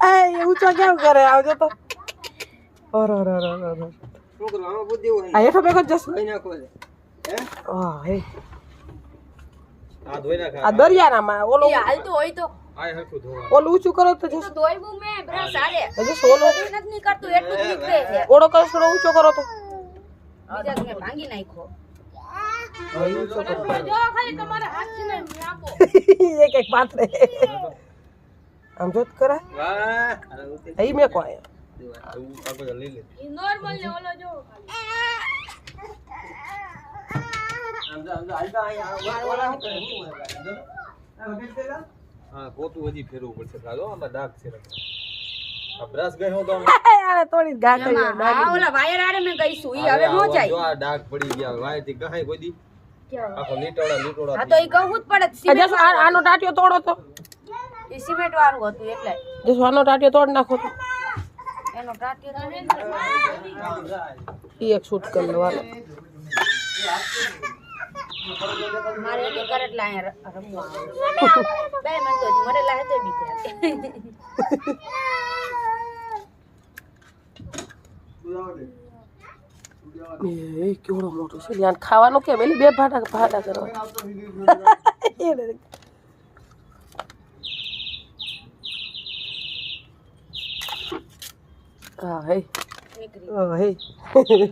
એ ઊંચો કેમ કરે આવજો તો ઓર ઓર ઓર ઓર છોકરો આમાં બુદ્ધિ હોય આ હેઠો ભેગો જસ કઈ નાખો છે હા હે આ ધોઈ નાખ આ દરિયાનામાં ઓલો હાલતું હોય તો આ હરખું ધોવા ઓલું ઊંચું કરો તો જસ ધોઈવું મેં બ્રશ હારે જસ ઓલો નથી કરતું એટલું જ નીકળે છે ઓળો કરો થોડો ઊંચો કરો તો બીજા તમે ભાંગી નાખ્યો એક એક પાત્રે આમ જોત કરા વાહ અહીં મેં કો આયા આ બધા લઈ લે હાલતા અહીંયા વાળા નીકળે હા પોતું હજી ફેરવું પડશે કાજો આમાં ડાઘ છે આ બ્રશ ગયો તો આને થોડી ગા કરી હા ઓલા વાયર આરે મેં ગઈશું ઈ હવે નો જો જાય આ ડાઘ પડી ગયા વાય થી ગહાય કોઈ દી આખો લીટોડા હા તો ઈ કહું જ પડે જસ સિમેન્ટ આનો ટાટિયો તોડો તો ઈ સિમેન્ટ વાળું હતું એટલે જસ આનો ટાટિયો તોડ નાખો તો એનો ટાટિયો ઈ એક શૂટ કરી લો હાલો મારે એક કરટલા અહીંયા રમવા બે મન તો મરેલા હે તો બીક લાગે એ કેવડો મોટો છે યાર ખાવાનું કેમ એલી બે ભાડા ભાડા કરવા હા હે નીકળી હે